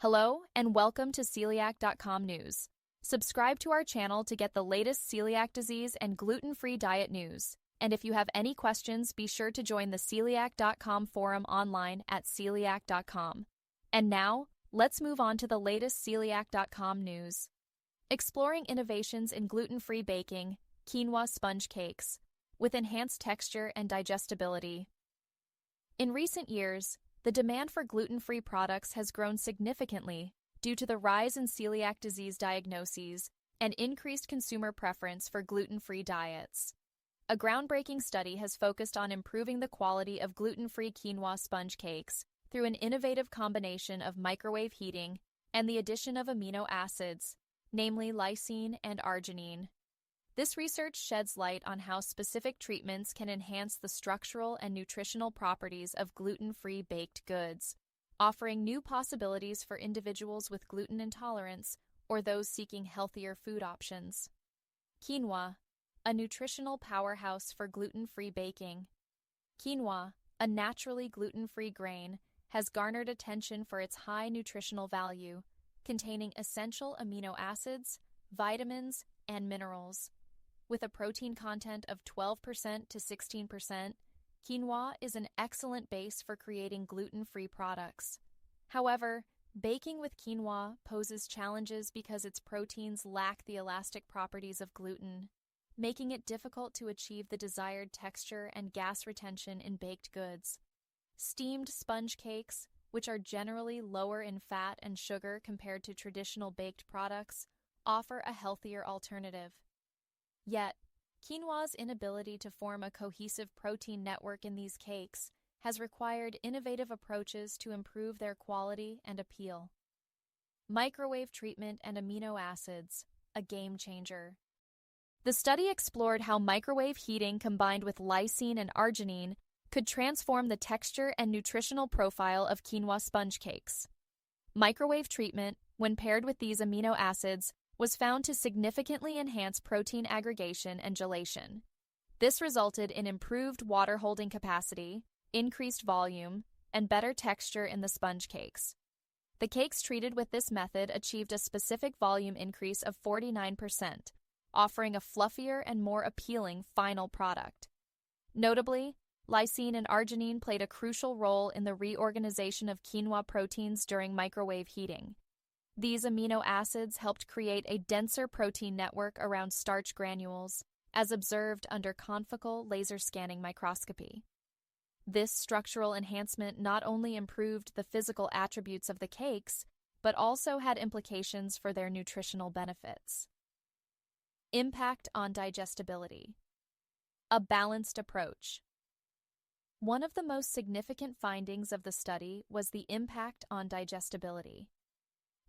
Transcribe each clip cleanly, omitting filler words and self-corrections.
Hello, and welcome to celiac.com news. Subscribe to our channel to get the latest celiac disease and gluten-free diet news. And if you have any questions, be sure to join the celiac.com forum online at celiac.com. And now, let's move on to the latest celiac.com news. Exploring innovations in gluten-free baking, quinoa sponge cakes, with enhanced texture and digestibility. In recent years, the demand for gluten-free products has grown significantly due to the rise in celiac disease diagnoses and increased consumer preference for gluten-free diets. A groundbreaking study has focused on improving the quality of gluten-free quinoa sponge cakes through an innovative combination of microwave heating and the addition of amino acids, namely lysine and arginine. This research sheds light on how specific treatments can enhance the structural and nutritional properties of gluten-free baked goods, offering new possibilities for individuals with gluten intolerance or those seeking healthier food options. Quinoa, a nutritional powerhouse for gluten-free baking. Quinoa, a naturally gluten-free grain, has garnered attention for its high nutritional value, containing essential amino acids, vitamins, and minerals. With a protein content of 12% to 16%, quinoa is an excellent base for creating gluten-free products. However, baking with quinoa poses challenges because its proteins lack the elastic properties of gluten, making it difficult to achieve the desired texture and gas retention in baked goods. Steamed sponge cakes, which are generally lower in fat and sugar compared to traditional baked products, offer a healthier alternative. Yet, quinoa's inability to form a cohesive protein network in these cakes has required innovative approaches to improve their quality and appeal. Microwave treatment and amino acids, a game changer. The study explored how microwave heating combined with lysine and arginine could transform the texture and nutritional profile of quinoa sponge cakes. Microwave treatment, when paired with these amino acids, was found to significantly enhance protein aggregation and gelation. This resulted in improved water-holding capacity, increased volume, and better texture in the sponge cakes. The cakes treated with this method achieved a specific volume increase of 49%, offering a fluffier and more appealing final product. Notably, lysine and arginine played a crucial role in the reorganization of quinoa proteins during microwave heating. These amino acids helped create a denser protein network around starch granules, as observed under confocal laser scanning microscopy. This structural enhancement not only improved the physical attributes of the cakes, but also had implications for their nutritional benefits. Impact on digestibility. A balanced approach. One of the most significant findings of the study was the impact on digestibility.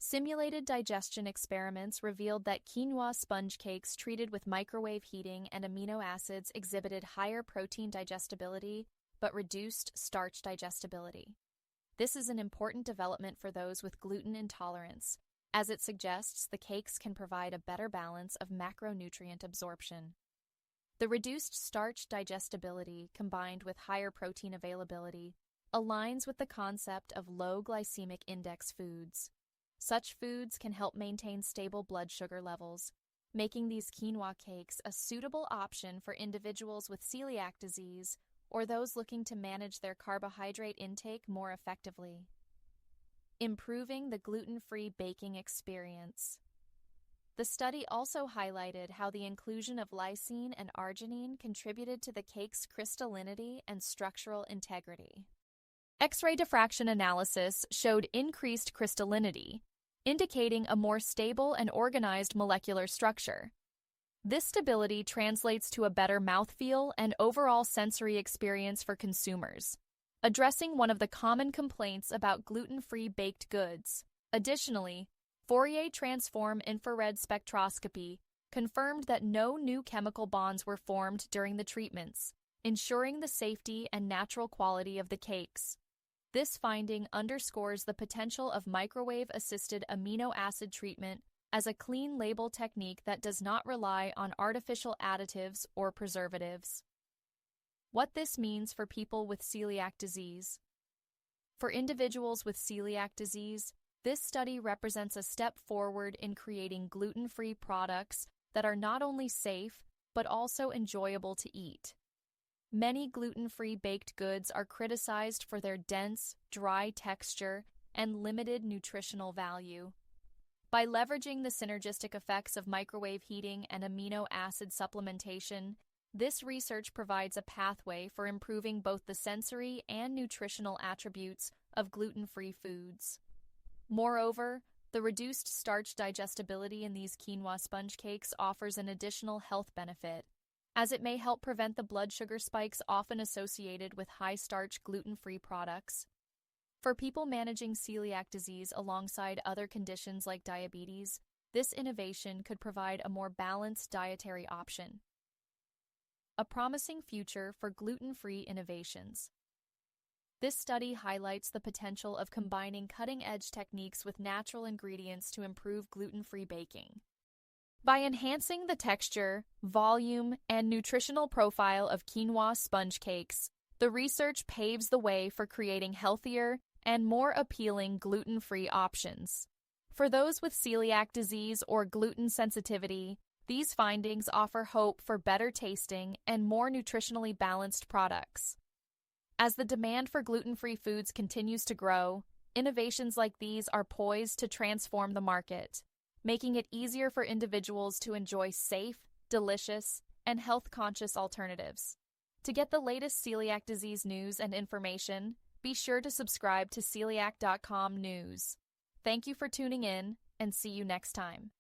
Simulated digestion experiments revealed that quinoa sponge cakes treated with microwave heating and amino acids exhibited higher protein digestibility but reduced starch digestibility. This is an important development for those with gluten intolerance, as it suggests the cakes can provide a better balance of macronutrient absorption. The reduced starch digestibility combined with higher protein availability aligns with the concept of low glycemic index foods. Such foods can help maintain stable blood sugar levels, making these quinoa cakes a suitable option for individuals with celiac disease or those looking to manage their carbohydrate intake more effectively. Improving the gluten-free baking experience. The study also highlighted how the inclusion of lysine and arginine contributed to the cake's crystallinity and structural integrity. X-ray diffraction analysis showed increased crystallinity, indicating a more stable and organized molecular structure. This stability translates to a better mouthfeel and overall sensory experience for consumers, addressing one of the common complaints about gluten-free baked goods. Additionally, Fourier transform infrared spectroscopy confirmed that no new chemical bonds were formed during the treatments, ensuring the safety and natural quality of the cakes. This finding underscores the potential of microwave-assisted amino acid treatment as a clean label technique that does not rely on artificial additives or preservatives. What this means for people with celiac disease. For individuals with celiac disease, This study represents a step forward in creating gluten-free products that are not only safe, but also enjoyable to eat. Many gluten-free baked goods are criticized for their dense, dry texture and limited nutritional value. By leveraging the synergistic effects of microwave heating and amino acid supplementation, this research provides a pathway for improving both the sensory and nutritional attributes of gluten-free foods. Moreover, the reduced starch digestibility in these quinoa sponge cakes offers an additional health benefit, as it may help prevent the blood sugar spikes often associated with high-starch gluten-free products. For people managing celiac disease alongside other conditions like diabetes, this innovation could provide a more balanced dietary option. A promising future for gluten-free innovations. This study highlights the potential of combining cutting-edge techniques with natural ingredients to improve gluten-free baking. By enhancing the texture, volume, and nutritional profile of quinoa sponge cakes, the research paves the way for creating healthier and more appealing gluten-free options. For those with celiac disease or gluten sensitivity, these findings offer hope for better tasting and more nutritionally balanced products. As the demand for gluten-free foods continues to grow, innovations like these are poised to transform the market, making it easier for individuals to enjoy safe, delicious, and health-conscious alternatives. To get the latest celiac disease news and information, be sure to subscribe to celiac.com news. Thank you for tuning in, and see you next time.